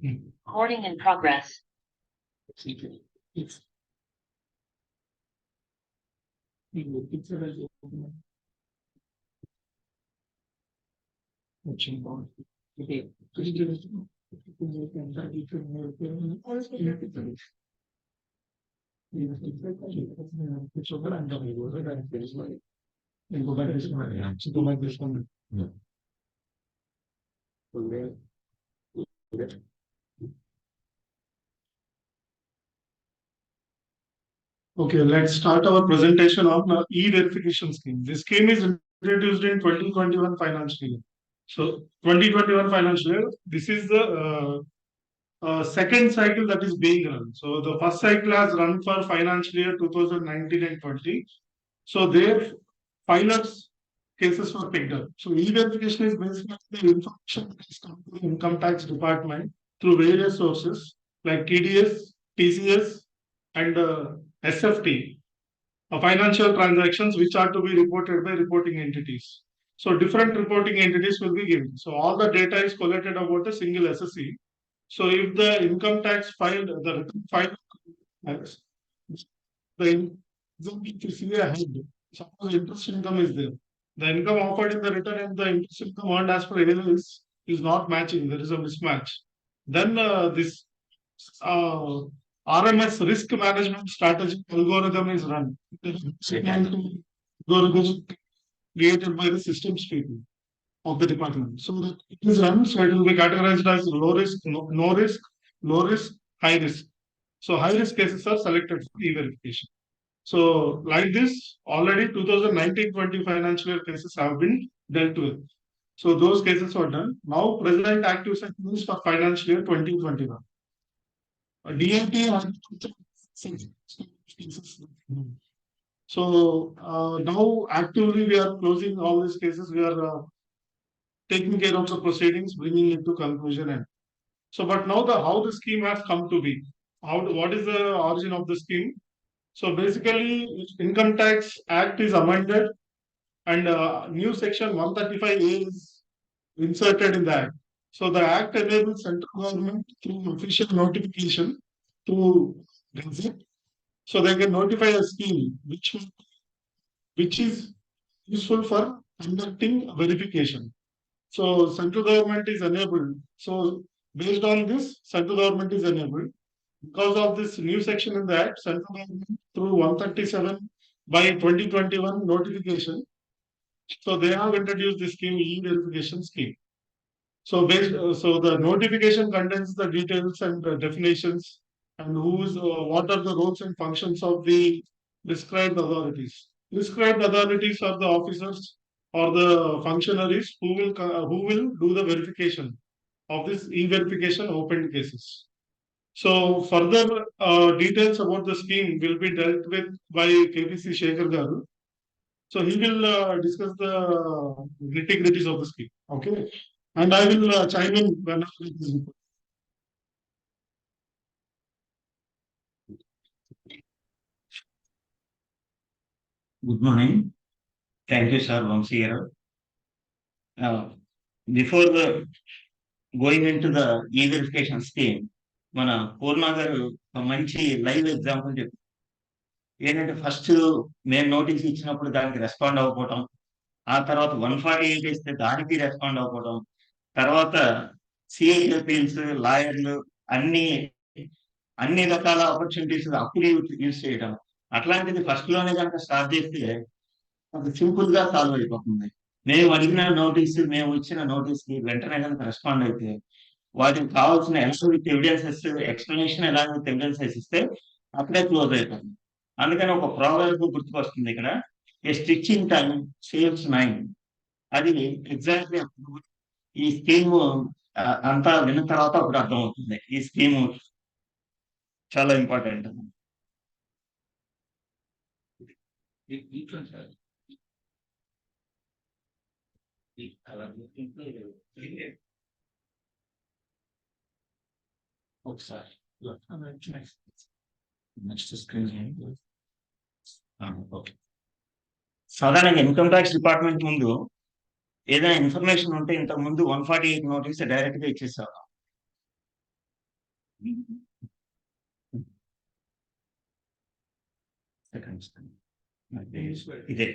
Recording in progress. Okay, let's start our presentation on e-verification scheme. This scheme is introduced in 2021 financial year. So 2021 financial year, this is the second cycle that is being run. So the first cycle has run for financial year 2019 and 20. So their finance cases were picked up. So e-verification is basically the information that is come to the income tax department through various sources like TDS, TCS, and SFT, financial transactions which are to be reported by reporting entities. So different reporting entities will be given. So all the data is collected about a single SSE. So if the income tax filed, the return filed, the if you see a head, suppose interest income is there. The income offered in the return and the interest income earned as per ALS is not matching. There is a mismatch. Then this RMS risk management strategy algorithm is run. Algorithm created by the systems people of the department. So that it is run, so it will be categorized as low risk, no risk, low risk, high risk. So high risk cases are selected for e-verification. So like this, already 2019-20 financial year cases have been dealt with. So those cases were done. Now present active section is for financial year 2021. DMT so now actively we are closing all these cases. We are taking care of the proceedings, bringing it to conclusion. And so, but now how the scheme has come to be. What is the origin of the scheme? So basically, Income Tax Act is amended, and new section 135A is inserted in the act. So the act enables central government through official notification to Gazette, so they can notify a scheme which is useful for conducting verification. So central government is enabled. So based on this, central government is enabled. Because of this new section in the Act, central government through 137 by 2021 notification. So they have introduced the scheme, e-verification scheme. So so the notification contains the details and definitions and what are the roles and functions of the prescribed authorities. Prescribed authorities are the officers or the functionaries who will do the verification of this e-verification open cases. So further details about the scheme will be dealt with by KPC Shekhar Garu. So he will discuss the nitty-gritties of the scheme. Okay. And I will chime in when I make this report. Good morning. Thank you, sir, Vamsi here. Before going into the e-verification scheme, మన పూర్ణ గారు ఒక మంచి live example చెప్పారు. ఏంటంటే first మేము notice ఇచ్చినప్పుడు దానికి respond అవ్వకపోవటం, ఆ తర్వాత 148 ఇస్తే దానికి రెస్పాండ్ అవ్వకపోవడం, తర్వాత సిఐ అపీల్స్, లాయర్లు అన్ని రకాల ఆపర్చునిటీస్ అప్పుడు యూజ్ చేయడం, అట్లాంటిది ఫస్ట్ లోనే కనుక స్టార్ట్ చేస్తే అది సింపుల్ గా సాల్వ్ అయిపోతుంది. మేము ఇచ్చిన నోటీస్ కి వెంటనే కనుక రెస్పాండ్ అయితే వాటికి కావాల్సిన with evidences, explanation with evidences ఇస్తే అక్కడే క్లోజ్ అయిపోతుంది. అందుకని ఒక ప్రాబ్లమ్ గుర్తుకొస్తుంది ఇక్కడ, ఏ స్టిచ్చింగ్ టైం సేవ్స్ 9. అది ఎగ్జాక్ట్లీ ఈ స్కీమ్ అంతా విన్న తర్వాత అప్పుడు అర్థమవుతుంది ఈ స్కీమ్ చాలా ఇంపార్టెంట్. ఒకసారి నెక్స్ట్ స్క్రీన్. ఓకే. సాధారణంగా ఇన్కమ్ ట్యాక్స్ డిపార్ట్మెంట్ ముందు ఏదైనా ఇన్ఫర్మేషన్ ఉంటే ఇంతకు ముందు 148 నోటీస్ డైరెక్ట్ గా ఇచ్చేసేవాళ్ళం. ఇదే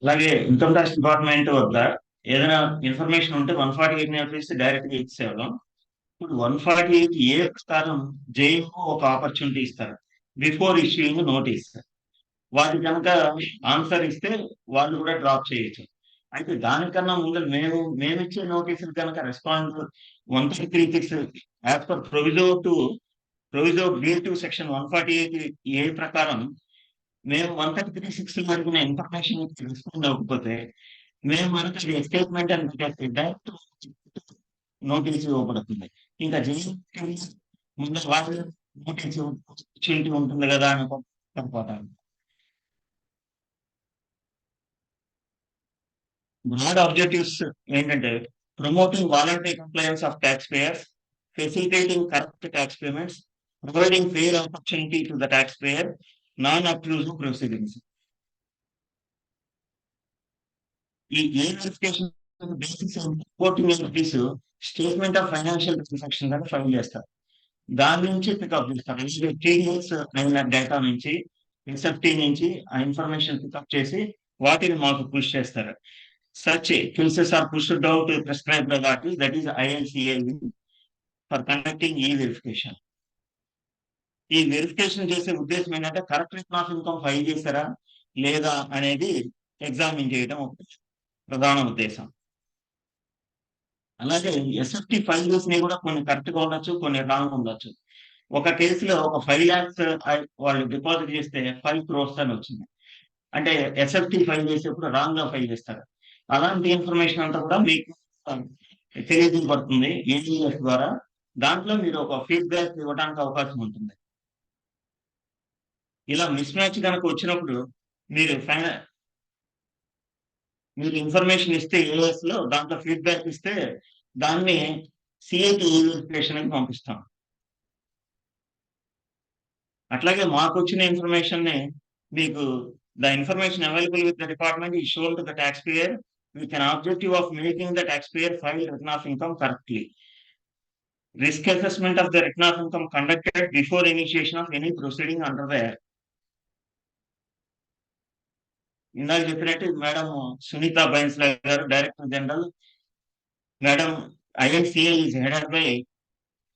అలాగే ఇన్కమ్ ట్యాక్స్ డిపార్ట్మెంట్ వద్ద ఏదైనా ఇన్ఫర్మేషన్ ఉంటే 148 నోటీస్ డైరెక్ట్ గా ఇచ్చేవాళ్ళం. ఇప్పుడు 148 ఏ ప్రకారం జైలు ఒక ఆపర్చునిటీ ఇస్తారు బిఫోర్ ఇష్యూయింగ్ నోటీస్. వాళ్ళు కనుక ఆన్సర్ ఇస్తే వాళ్ళు కూడా డ్రాప్ చేయొచ్చు. అయితే దానికన్నా ముందు మేమిచ్చే నోటీసులు కనుక respond 136 as per proviso B2 section 148A ప్రకారం మేము 136 వరకు ఇన్ఫర్మేషన్ రెస్పాండ్ అవ్వకపోతే మేము మనకి స్టేట్మెంట్ అని డైరెక్ట్ నోటీస్ ఇవ్వబడుతుంది. ఇంకా జైలు ముందు వాళ్ళు నోటీస్ చీటీ ఉంటుంది కదా అని అనుకుంటారు. బ్రాడ్ ఆబ్జెక్టివ్స్ ఏంటంటే promoting voluntary compliance of tax payers, facilitating correct tax payments, providing fair opportunity to the tax payer, non abusive proceedings. ఈ ఏ verification basics reporting notice statement of financial transaction కానీ file చేస్తారు. దాని నుంచి pickup చేస్తారు. TDS అయిన data నుంచి SFT నుంచి ఆ ఇన్ఫర్మేషన్ పికప్ చేసి వాటిని మాకు పుష్ చేస్తారు. Such cases are pushed out to prescribed authorities, that is INCA, for conducting e-verification. ఈ వెరిఫికేషన్ చేసే ఉద్దేశం ఏంటంటే correct return of income file చేశారా లేదా అనేది ఎగ్జామిన్ చేయడం ప్రధాన ఉద్దేశం. అలాగే SFT ఫైల్ చేసినవి కూడా కొన్ని కరెక్ట్ గా ఉండొచ్చు, కొన్ని రాంగ్ ఉండొచ్చు. ఒక కేసులో ఒక 5 lakhs వాళ్ళు డిపాజిట్ చేస్తే 5 crores అని వచ్చింది. అంటే SFT ఫైల్ చేసేప్పుడు రాంగ్ గా ఫైల్ చేస్తారు. అలాంటి ఇన్ఫర్మేషన్ అంతా కూడా మీకు తెలియజేయబడుతుంది AGS ద్వారా. దాంట్లో మీరు ఒక ఫీడ్బ్యాక్ ఇవ్వడానికి అవకాశం ఉంటుంది. ఇలా మిస్ మ్యాచ్ కనుక వచ్చినప్పుడు మీరు ఇన్ఫర్మేషన్ ఇస్తే AS లో దాంట్లో ఫీడ్బ్యాక్ ఇస్తే దాన్ని CAT వెరిఫికేషన్ కి పంపిస్తాం. అట్లాగే మాకు వచ్చిన ఇన్ఫర్మేషన్ ని మీకు the information available with the department is shown to the taxpayer with an objective of making the taxpayer file return of income correctly. Risk assessment of the return of income conducted before initiation of any proceeding under the Act. ఇందాక చెప్పినట్టు madam Sunitha బైన్స్లా గారు director general, madam INCA is headed by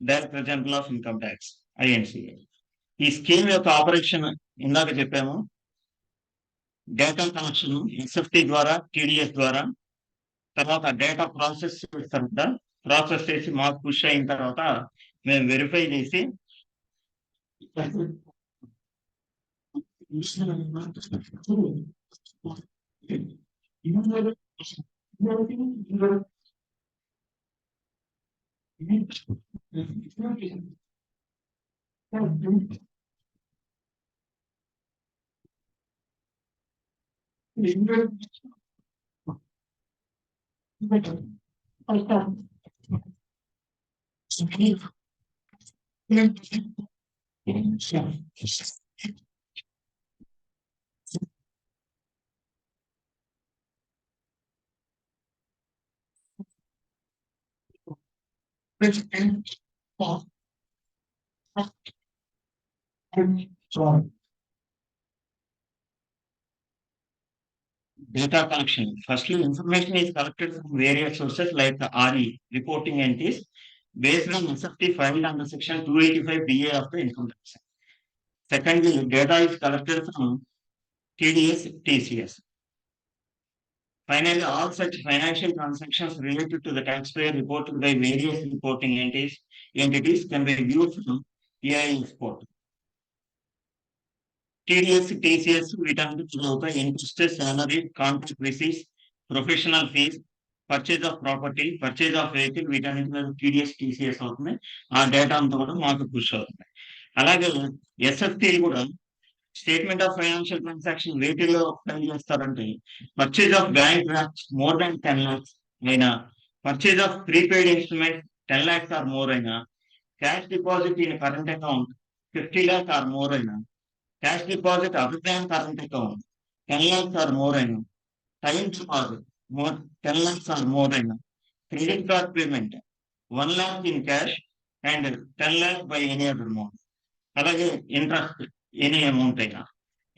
director general of income tax INCA. ఈ scheme యొక్క operation ఇందాక చెప్పాము. Data collection SFT ద్వారా, TDS ద్వారా, తర్వాత డేటా ప్రాసెస్ చేస్తారు. ప్రాసెస్ చేసి మాకు పుష్ అయిన తర్వాత మేము వెరిఫై చేసి data collection. Firstly, information is collected from various sources like the RE, reporting entities, based on SFT filed under section 285BA of the Income Tax. Secondly, data is collected from TDS, TCS. Finally, all such financial transactions related to the taxpayer reported by various reporting entities can be viewed from AIS portal. TDS, TCS వీటన్నిటి interest, salary, contract receipts, professional fees, purchase of property, purchase of vehicle వీటన్నిటి మీద TDS, TCS అవుతుంది. ఆ data అంతా కూడా మాకు push అవుతుంది. అలాగే ఎస్ఎఫ్టీ కూడా స్టేట్మెంట్ ఆఫ్ ఫైనాన్షియల్ ట్రాన్సాక్షన్ వేటిలో ఫైల్ చేస్తారంటే purchase of bank drafts more than 10 lakhs అయినా, purchase of prepaid instrument 10 lakhs or more అయినా, cash deposit in current account 50 lakhs or more అయినా, cash deposit other than current account 10 lakhs or more అయినా, time deposit 10 lakhs or more అయినా, credit card payment 1 lakh in cash and 10 lakhs by any other amount, అలాగే interest any amount అయినా,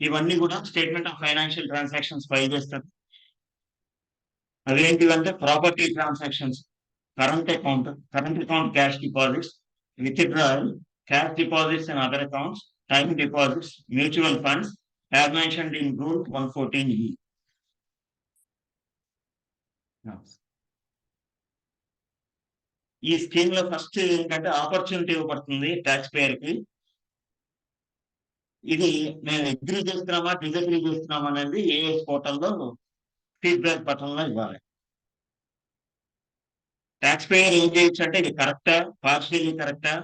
ఇవన్నీ కూడా statement of financial transactions file చేస్తారు. అదేంటివంటే property transactions, current account cash deposits, withdrawal, cash deposits and other accounts, time deposits, mutual funds as mentioned in rule 114E. ఈ scheme లో first ఏంటంటే opportunity ఇవ్వబడుతుంది tax payer కి. ఇది మేము agree చేస్తున్నామా డిజగ్రీ చేస్తున్నామా అనేది ఏఎస్ పోర్టల్లో ఫీడ్బ్యాక్ పట్టణంలో ఇవ్వాలి. ట్యాక్స్ పేయర్ ఏం చేయొచ్చు అంటే ఇది కరెక్టా, పార్షియల్లీ కరెక్టా,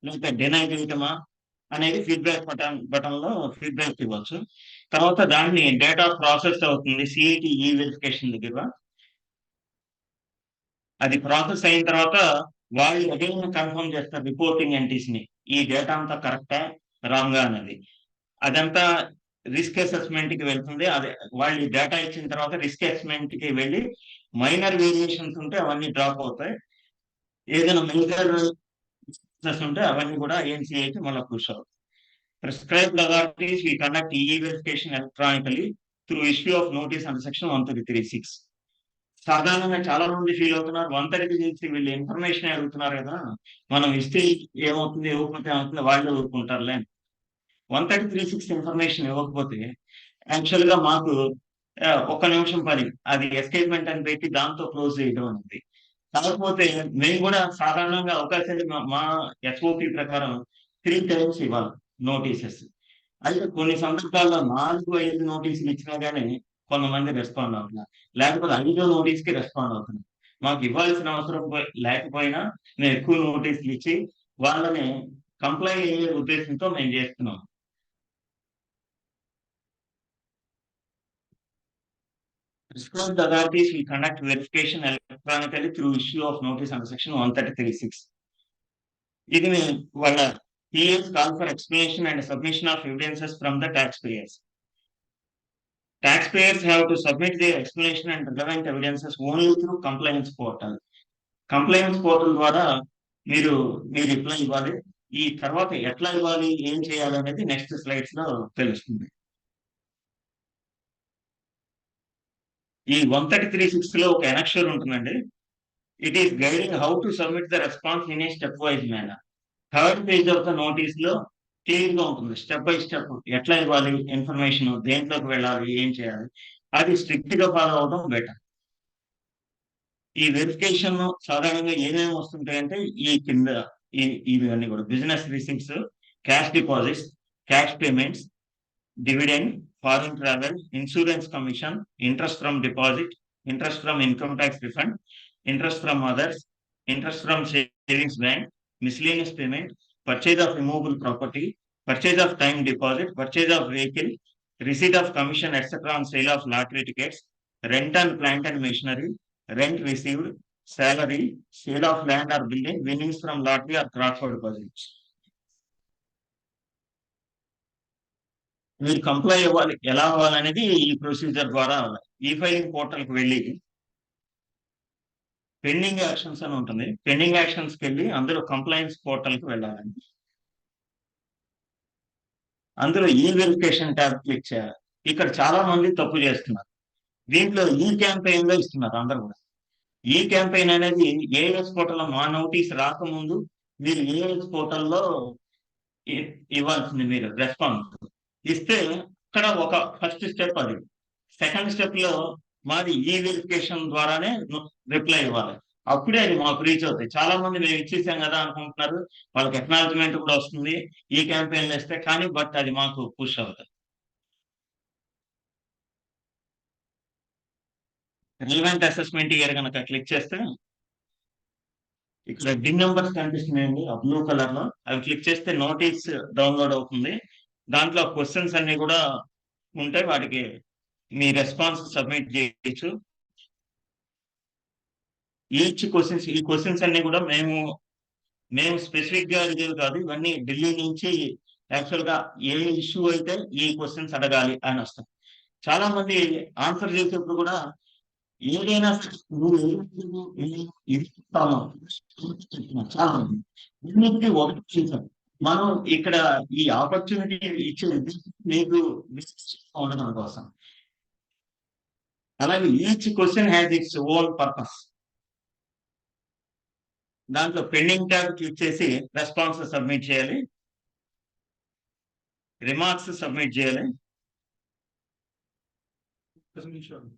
లేక డినై చేయటమా అనేది ఫీడ్బ్యాక్ బటన్లో ఫీడ్బ్యాక్ ఇవ్వచ్చు. తర్వాత దాన్ని డేటా ప్రాసెస్ అవుతుంది సిఐటి ఈ వెరిఫికేషన్ దగ్గర. అది ప్రాసెస్ అయిన తర్వాత వాళ్ళు అగైన్ కన్ఫర్మ్ చేస్తారు రిపోర్టింగ్ ఎంట్రీస్ ని, ఈ డేటా అంతా కరెక్టా రాంగా అనేది. అదంతా రిస్క్ అసెస్మెంట్ కి వెళ్తుంది. అదే వాళ్ళు డేటా ఇచ్చిన తర్వాత రిస్క్ అసెస్మెంట్ కి వెళ్ళి మైనర్ వేరియేషన్స్ ఉంటే అవన్నీ డ్రాప్ అవుతాయి. ఏదైనా మేజర్ ఉంటే అవన్నీ కూడా ఏఎన్సీఐకి మళ్ళీ పుష్ అవుతాయి. ప్రిస్క్రైబ్డ్ అథారిటీస్ వి కండక్ట్ ఈ verification electronically through issue of notice under section 133(6). సాధారణంగా చాలా మంది ఫీల్ అవుతున్నారు 133 వీళ్ళు ఇన్ఫర్మేషన్ అడుగుతున్నారు కదా, మనం ఇస్తే ఏమవుతుంది, ఇవ్వకపోతే ఏమవుతుంది, వాళ్ళు ఊరుకుంటారులే. 133(6) ఇన్ఫర్మేషన్ ఇవ్వకపోతే యాక్చువల్ గా మాకు ఒక్క నిమిషం పని, అది ఎస్కేప్మెంట్ అని పెట్టి దాంతో క్లోజ్ చేయడం అనేది. కాకపోతే మేము కూడా సాధారణంగా అవకాశాలు మా ఎస్ఓపి ప్రకారం 3 times ఇవ్వాలి నోటీసెస్. అయితే కొన్ని సందర్భాల్లో 4-5 నోటీసులు ఇచ్చినా గానీ కొంతమంది రెస్పాండ్ అవుతున్నారు, లేకపోతే 5వ నోటీస్ కి రెస్పాండ్ అవుతున్నారు. మాకు ఇవ్వాల్సిన అవసరం లేకపోయినా మేము ఎక్కువ నోటీసులు ఇచ్చి వాళ్ళని కంప్లై అయ్యే ఉద్దేశంతో మేము చేస్తున్నాం. Prescribed authorities will conduct verification electronically through issue of notice under section 133(6). ఇది వాళ్ళ PAs call for explanation and submission of evidences from the taxpayers. Taxpayers have to submit their explanation and relevant evidences only through compliance portal. Compliance portal ద్వారా మీరు reply ఇవ్వాలి. ఈ తర్వాత ఎట్లా ఇవ్వాలి, ఏం చేయాలి అనేది నెక్స్ట్ స్లైడ్స్ లో తెలుస్తుంది. ఈ 133(6) లో ఒక ఎనక్షర్ ఉంటుందండి. It is guiding how to submit the response in a step wise manner. 3rd page of the notice లో క్లియర్ గా ఉంటుంది స్టెప్ బై స్టెప్ ఎట్లా ఇవ్వాలి ఇన్ఫర్మేషన్, దేంట్లోకి వెళ్ళాలి, ఏం చేయాలి, అది స్ట్రిక్ట్ గా ఫాలో అవడం బెటర్. ఈ వెరిఫికేషన్ సాధారణంగా ఏమేమి వస్తుంటాయంటే ఈ కింద ఇవన్నీ కూడా business receipts, cash deposits, cash payments, dividend, foreign travel, insurance commission, interest from deposit, interest from income tax refund, interest from others, interest from savings bank, miscellaneous payment, purchase of immovable property, purchase of time deposit, purchase of vehicle, receipt of commission etc. on sale of lottery tickets, rent on plant and machinery, rent received, salary, sale of land or building, winnings from lottery or cross-for deposits. మీరు comply అవ్వాలి, ఎలా అవ్వాలనేది ఈ procedure ద్వారా ఈ filing portal కి వెళ్ళి pending actions అని ఉంటుంది, పెండింగ్ యాక్షన్స్ కి వెళ్ళి అందులో కంప్లైంట్స్ పోర్టల్ కి వెళ్ళాలండి. అందులో ఈ వెరిఫికేషన్ ట్యాబ్ క్లిక్ చేయాలి. ఇక్కడ చాలా మంది తప్పు చేస్తున్నారు. దీంట్లో ఈ క్యాంపెయిన్ లో ఇస్తున్నారు అందరు కూడా. ఈ క్యాంపెయిన్ అనేది ఏఎస్ పోర్టల్ మా నోటీస్ రాకముందు మీరు ఏఎస్ పోర్టల్లో ఇవ్వాల్సింది. మీరు రెస్పాన్స్ ఇస్తే ఇక్కడ ఒక ఫస్ట్ స్టెప్ అది. సెకండ్ స్టెప్ లో మాది ఈ వెరిఫికేషన్ ద్వారానే రిప్లై ఇవ్వాలి. అప్పుడే అది మాకు రీచ్ అవుతాయి. చాలా మంది మేము ఇచ్చేసాం కదా అనుకుంటున్నారు. వాళ్ళకి అక్నాలెడ్జ్మెంట్ కూడా వస్తుంది ఈ క్యాంపెయిన్ వేస్తే, కానీ బట్ అది మాకు పుష్ అవుతుంది. రిలవెంట్ అసెస్మెంట్ ఇయర్ కనుక క్లిక్ చేస్తే ఇక్కడ బిన్ నెంబర్స్ కనిపిస్తున్నాయండి ఆ బ్లూ కలర్ లో. అవి క్లిక్ చేస్తే నోటీస్ డౌన్లోడ్ అవుతుంది. దాంట్లో క్వశ్చన్స్ అన్ని కూడా ఉంటాయి. వాటికి మీ రెస్పాన్స్ సబ్మిట్ చేయొచ్చు. ఈ క్వశ్చన్స్ అన్ని కూడా మేము స్పెసిఫిక్ గా అడిగేవి కాదు. ఇవన్నీ ఢిల్లీ నుంచి యాక్చువల్ గా ఏ ఇష్యూ అయితే ఈ క్వశ్చన్స్ అడగాలి అని వస్తాయి. చాలా మంది ఆన్సర్ చేసేప్పుడు కూడా ఏదైనా నువ్వు ఇది చెప్తాను చాలా మంది ఇన్నిటికీ ఒకటి చేశాను. మనం ఇక్కడ ఈ ఆపర్చునిటీ ఇచ్చేది మీకు ఉండడం కోసం. అలాగే each question has its own purpose. దాంట్లో పెండింగ్ ట్యాబ్ క్లిక్ చేసి రెస్పాన్స్ సబ్మిట్ చేయాలి, రిమార్క్స్ సబ్మిట్ చేయాలి. ఈచ్ క్వశ్చన్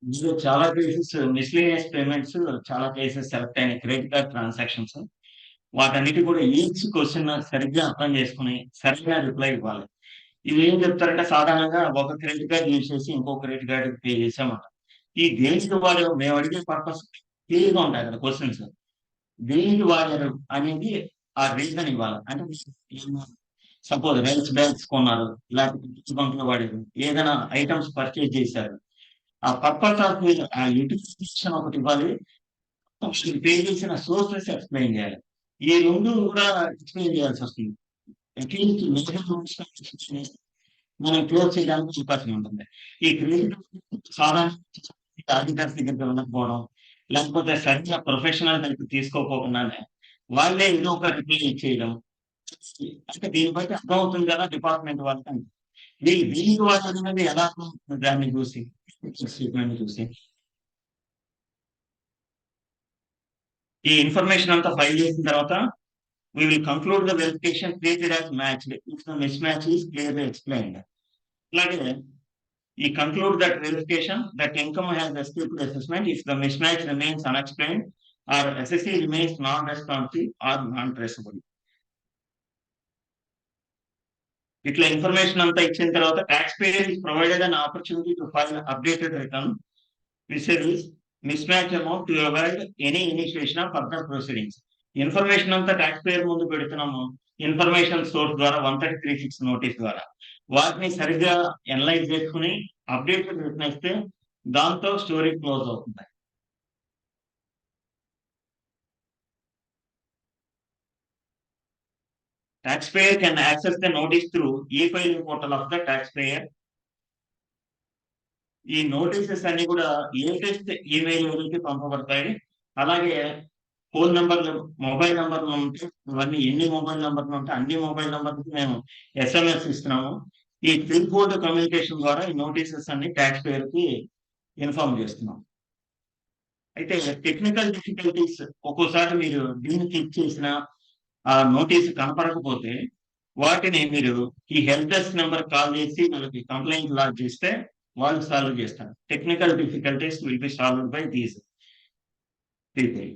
ఇందులో చాలా కేసెస్ మిస్లీనియస్ పేమెంట్స్, చాలా కేసెస్ సెలెక్ట్ అయిన క్రెడిట్ కార్డ్ ట్రాన్సాక్షన్స్. వాటన్నిటి కూడా ఈచ్ క్వశ్చన్ సరిగ్గా అర్థం చేసుకుని సరిగ్గా రిప్లై ఇవ్వాలి. ఇది ఏం చెప్తారంటే సాధారణంగా ఒక క్రెడిట్ కార్డ్ యూజ్ చేసి ఇంకో క్రెడిట్ కార్డ్ పే చేసామట. ఈ దేనికి వాడు మేము అడిగే పర్పస్ క్లియర్గా ఉంటాయి కదా క్వశ్చన్స్. దేనికి వాడారు అనేది ఆ రీజన్ ఇవ్వాలి. అంటే సపోజ్ రైల్స్ బ్యాగ్స్ కొన్నారు, లేకపోతే బంకులో వాడారు, ఏదైనా ఐటమ్స్ పర్చేజ్ చేశారు. ఆ పర్పస్ ఆఫ్ ఆ యూటిలైజేషన్ ఒకటి ఇవ్వాలి, పే చేసిన సోర్సెస్ ఎక్స్ప్లెయిన్ చేయాలి. ఈ రెండు కూడా ఎక్స్ప్లెయిన్ చేయాల్సి వస్తుంది. అట్లీస్ట్ మేజర్ మనం క్లోజ్ చేయడానికి అవకాశం ఉంటుంది. ఈ క్రెడిట్ సాధారణ ఆడిటర్స్ దగ్గరికి వెళ్ళకపోవడం, లేకపోతే సరిగ్గా ప్రొఫెషనల్ హెల్ప్ తీసుకోకపోకుండానే వాళ్ళే ఏదో ఒక రిప్లై ఇచ్చేయడం. అంటే దీన్ని బట్టి అర్థమవుతుంది కదా డిపార్ట్మెంట్ వాళ్ళకి. దీనికి వాళ్ళు అనేది ఎలా దాన్ని చూసి స్టేట్మెంట్ చూసి ఈ ఇన్ఫర్మేషన్ అంతా ఫైల్ చేసిన తర్వాత we will conclude the verification created as matched if the mismatch is clearly explained. అలాగే ఈ conclude that verification that income has escaped assessment if the mismatch remains unexplained or SSC remains non-responsive or non-traceable. ఇట్లా information అంతా ఇచ్చిన తర్వాత tax payer is provided an opportunity to file updated return which is mismatch amount to avoid any initiation of further proceedings. Information అంతా tax payer ముందు పెడుతున్నాము information source ద్వారా 133(6) notice ద్వారా. వాటిని సరిగ్గా అనలైజ్ చేసుకుని అప్డేటెడ్ రిటర్న్ ఇస్తే దాంతో స్టోరీ క్లోజ్ అవుతుంది. Taxpayer can access the notice through e-filing portal of the taxpayer. ఈ నోటీసెస్ అన్ని కూడా లేటెస్ట్ ఈమెయిల్ కి పంపబడతాయి. అలాగే ఫోన్ నెంబర్లు, మొబైల్ నెంబర్లు ఉంటే ఇవన్నీ ఎన్ని మొబైల్ నెంబర్లు ఉంటే అన్ని మొబైల్ నెంబర్కి మేము SMS ఇస్తున్నాము. ఈ క్విక్ బోర్డ్ కమ్యూనికేషన్ ద్వారా ఈ నోటీసెస్ అన్ని ట్యాక్స్ పేయర్ కి ఇన్ఫార్మ్ చేస్తున్నాం. అయితే టెక్నికల్ డిఫికల్టీస్ ఒక్కోసారి మీరు దీన్ని క్లిక్ చేసిన ఆ నోటీస్ కనపడకపోతే వాటిని మీరు ఈ హెల్ప్ డెస్క్ నెంబర్ కాల్ చేసి వాళ్ళకి కంప్లైంట్ లాడ్జ్ చేస్తే వాళ్ళు సాల్వ్ చేస్తారు. Technical difficulties will be solved by these people.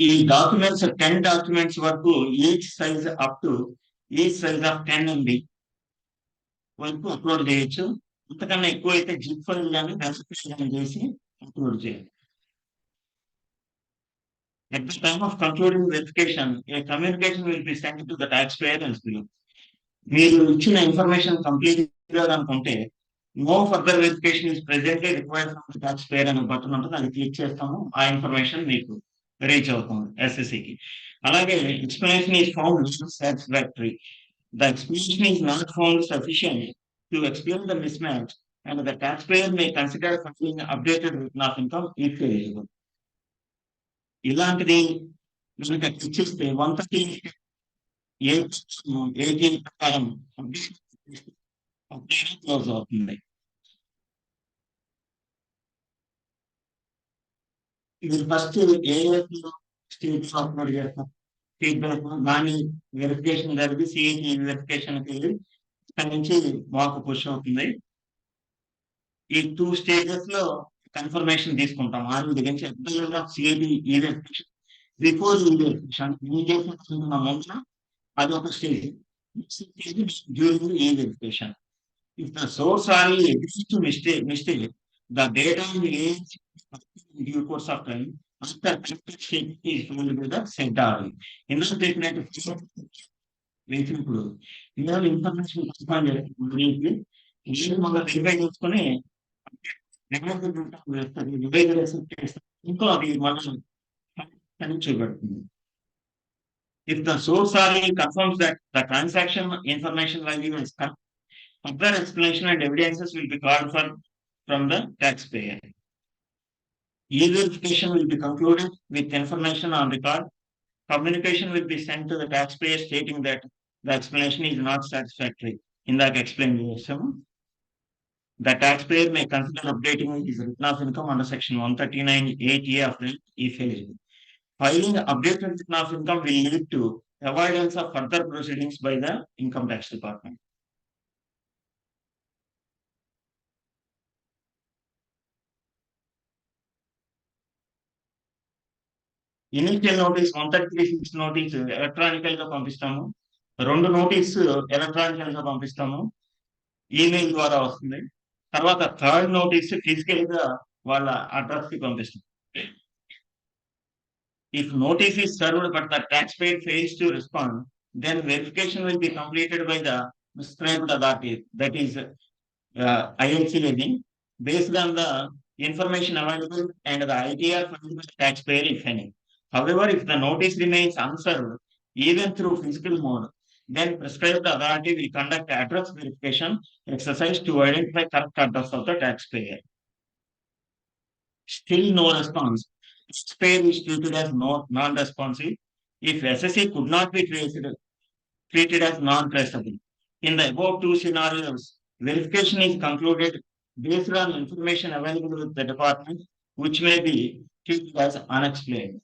ఈ డాక్యుమెంట్స్ 10 డాక్యుమెంట్స్ వరకు each size up to each size of 10 MB వరకు అప్లోడ్ చేయొచ్చు. అంతకన్నా ఎక్కువ అయితే జిప్ ఫైల్ కానీ కానీ చేసి అప్లోడ్ చేయాలి. At the time of concluding verification, a communication will be sent to the taxpayer as below. మీరు ఇచ్చిన ఇన్ఫర్మేషన్ కంప్లీట్ గా అనుకుంటే no further verification is presently required from tax payer అనే బటన్ ఉంటుంది, అది క్లిక్ చేస్తాము, ఆ ఇన్ఫర్మేషన్ మీకు రీచ్ అవుతుంది ఎస్ఎస్సికి. అలాగే explanation is found satisfactory. The explanation is not found sufficient to explain the miss match and the tax payer may consider filing updated return of income if eligible. ఇలాంటిది కనుక click చేస్తే 138 ప్రకారం close అవుతుంది. మీరు first ఏ state upload చేస్తారు, feedback దాని verification జరిగి CIT వెరిఫికేషన్కి వెళ్ళి ఇక్కడ నుంచి మాకు పుష్ అవుతుంది. ఈ 2 స్టేజెస్ లో కన్ఫర్మేషన్ తీసుకుంటాం. దగ్గర నుంచి సిఐటి ఈ వెరిఫికేషన్ బిఫోర్ ఈ వెరిఫికేషన్ ముందు అది ఒక స్టేజ్. డ్యూరింగ్ ఈ verification. If the source RE agrees to mistake, the data and age in due course of time after statement is found by the said RE. ఇందులో చెప్పినట్టు ఇప్పుడు ఇందులో ఇన్ఫర్మేషన్ వెరిఫై చేసుకుని ఇంకో అది మనం చూపెడుతుంది. If the source RE confirms that the transaction information value is correct, further explanation and evidences will be called for from the taxpayer. E-verification will be concluded with information on record. Communication will be sent to the taxpayer stating that the explanation is not satisfactory. In that explanation, the taxpayer may consider updating his return of income under section 139(8)(a) of the if eligible. Filing updated return of income will lead to avoidance of further proceedings by the income tax department. Initial notice 136 notice electronical గా పంపిస్తాము. 2 notice electronical గా పంపిస్తాము, email ద్వారా వస్తుంది. తర్వాత 3rd notice physical గా వాళ్ళ address కి పంపిస్తాం. If notice is served but the taxpayer fails to respond, then verification will be completed by the prescribed authority, that is ILC levy, based on the information available and the ITR filed by the taxpayer if any. However, if the notice remains unserved, even through physical mode, then prescribed authority will conduct address verification exercise to identify correct address of the taxpayer. Still no response, taxpayer is treated as non-responsive. If SSA could not be treated as non-traceable. In the above 2 scenarios, verification is concluded based on information available with the department, which may be treated as unexplained.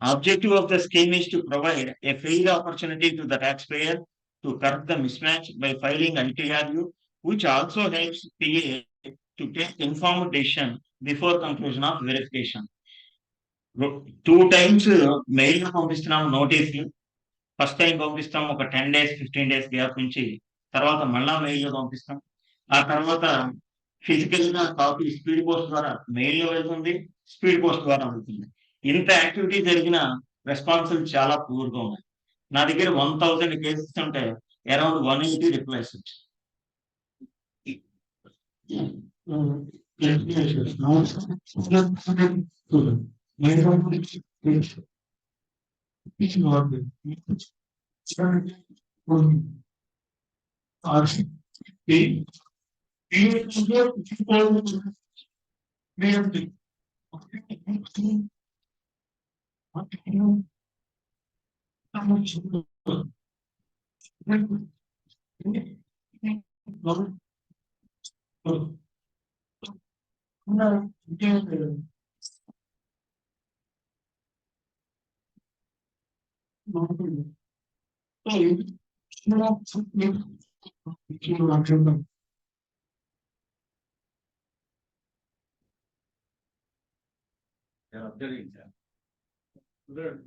Objective of the scheme is to provide a fair opportunity to the taxpayer to correct the mismatch by filing ITRU, which also helps PA to take informed decision before conclusion of verification. 2 times mail గా పంపిస్తున్నాం notice. First time పంపిస్తాం ఒక 10 days 15 days gap నుంచి, తర్వాత మళ్ళా mail లో పంపిస్తాం. ఆ తర్వాత ఫిజికల్ గా కాపీ స్పీడ్ పోస్ట్ ద్వారా మెయిల్ లో వెళ్తుంది, స్పీడ్ పోస్ట్ ద్వారా వెళ్తుంది. ఇంత యాక్టివిటీ జరిగిన రెస్పాన్సిబుల్ చాలా పూర్ గా ఉన్నాయి. నా దగ్గర 1000 కేసెస్ ఉంటే అరౌండ్ 180 రిప్లైస్ వచ్చాయి.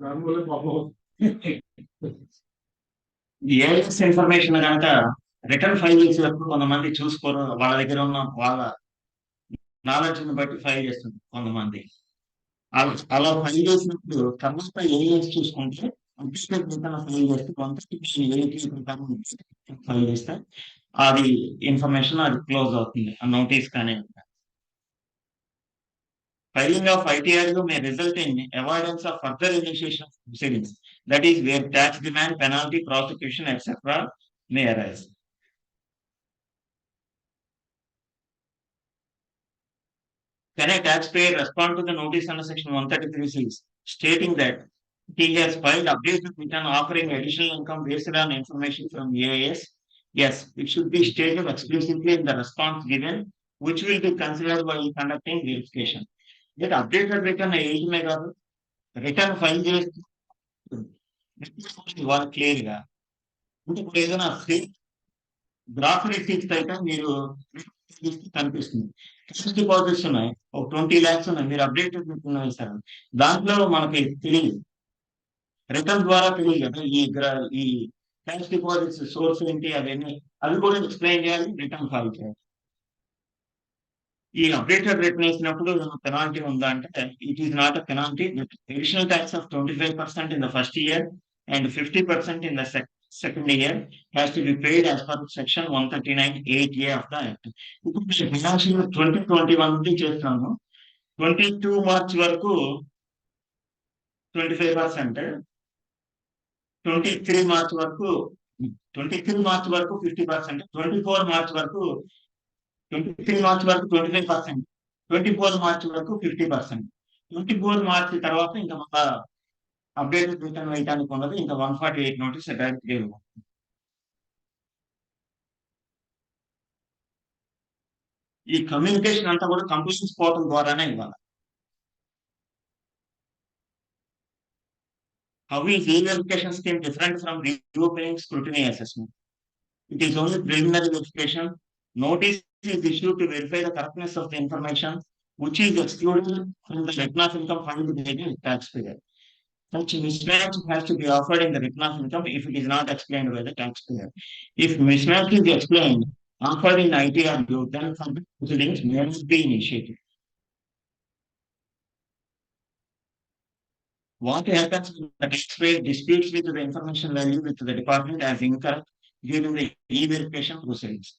దానివల్ల పాపం ఏఎస్ ఇన్ఫర్మేషన్ కనుక రిటర్న్ ఫైల్ చేసేటప్పుడు కొంతమంది చూసుకోరు, వాళ్ళ దగ్గర ఉన్న వాళ్ళ నాలెడ్జ్ ని బట్టి ఫైల్ చేస్తుంది కొంతమంది. అలా ఫైల్ చేసినప్పుడు తర్వాత ఏఎస్ చూసుకుంటే ఫైల్ చేస్తే ఫైల్ చేస్తే అది ఇన్ఫర్మేషన్ అది క్లోజ్ అవుతుంది, ఆ నోటీస్ కానీ. Filing of ITRU may result in avoidance of further initiation of proceedings. That is where tax demand, penalty, prosecution, etc. may arise. Can a taxpayer respond to the notice under section 133(6) stating that he has filed updated return offering additional income based on information from EIS? Yes, it should be stated explicitly in the response given, which will be considered while conducting verification. That updated return ఏమే కాదు, return file చేసి వాళ్ళు clear గా అంటే ఇప్పుడు ఏదైనా graph receipts అయితే మీరు కనిపిస్తుంది. ఫిక్స్డ్ డిపాజిట్స్ ఉన్నాయి, ఒక 20 lakhs ఉన్నాయి, మీరు అప్డేటెడ్ రిటర్న్ వేశారు, దాంట్లో మనకి తెలియదు, రిటర్న్ ద్వారా తెలియదు కదా ఈ క్యాష్ డిపాజిట్స్ సోర్స్ ఏంటి అవన్నీ, అవి కూడా ఎక్స్ప్లెయిన్ చేయాలి, రిటర్న్ ఫైల్ చేయాలి. ఈ అప్డేటెడ్ రిటర్న్ వేసినప్పుడు పెనాల్టీ ఉందా అంటే it is not a penalty. Additional tax of 25% in the first year and 50% in the second year has to be paid as per section 139(8)A of the act. ఇప్పుడు financial 2021 నుండి చేస్తున్నాము, 22 March వరకు 25%, 23 March వరకు 50%, 24 March వరకు 23 March వరకు 25%, 24 March వరకు 50%, 24 March తర్వాత ఇంకా మన అప్డేటెడ్ రిటర్న్ వేయడానికి ఉన్నది, ఇంకా 148 నోటీస్ డైరెక్ట్ గా. ఈ కమ్యూనికేషన్ అంతా కూడా కంప్లైంట్స్ పోర్టల్ ద్వారానే ఇవ్వాలి. How is e-verification scheme different from reopening scrutiny assessment? It is only preliminary verification. Notice is issued to verify the correctness of the information which is excluded from the return of income filed by the taxpayer. Such mismatch has to be offered in the return of income if it is not explained by the taxpayer. If mismatch is explained, offered in ITRU, then further proceedings may not be initiated. What happens when the taxpayer disputes with the information value with the department as incorrect during the e-verification proceedings?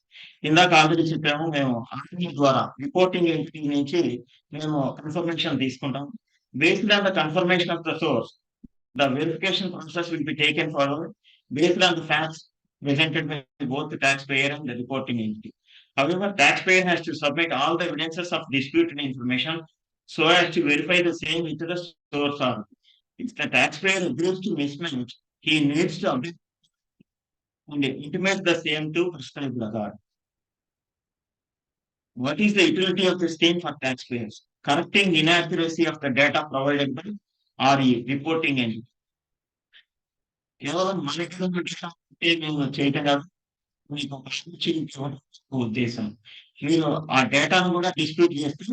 ఇందాక already చెప్పాము, మేము RT ద్వారా reporting entry నుంచి మేము confirmation తీసుకుంటాం. Based on the confirmation of the source, the verification process will be taken forward based on the facts presented by both the taxpayer and the reporting entity. However, taxpayer has to submit all the evidences of disputed information so as to verify the same into the source order. If the taxpayer agrees to mismatch, he needs to update and intimate the same to prescribed authority. What is the utility of the scheme for taxpayers? Correcting inaccuracy of the data provided by RE, reporting entity. కేవలం మనకి మేము చేయటం కాదు, మీకు ఉద్దేశం. మీరు ఆ డేటాను కూడా డిస్ప్యూట్ చేస్తే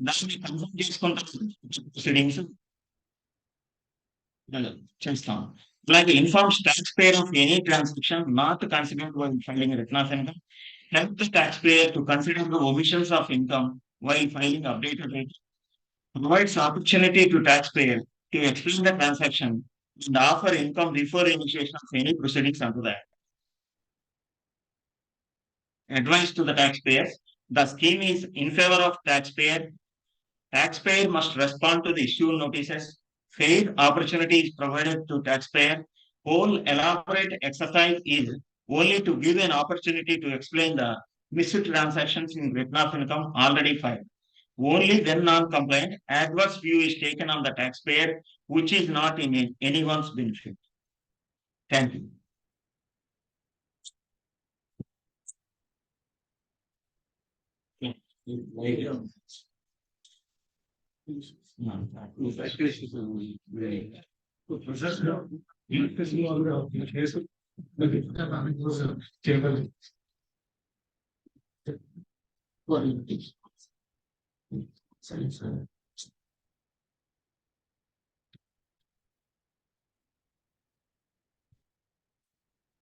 దాన్ని కన్ఫర్మ్ చేసుకుంటారు, ప్రొసీడింగ్స్ చేస్తాం. అలాగే informs taxpayer of any transaction not considered while filing a return of income. Help the taxpayer to consider the omissions of income while filing updated return. Provides opportunity to taxpayer to explain the transaction and offer income before initiation of any proceedings under the act. Advice to the taxpayers: the scheme is in favor of taxpayer. Taxpayer must respond to the issue notices. Fair opportunity is provided to taxpayer. Whole elaborate exercise is only to give an opportunity to explain the missed transactions in return of income already filed. Only when non-compliant, adverse view is taken on the taxpayer, which is not in anyone's benefit. Thank you. Sorry, sir.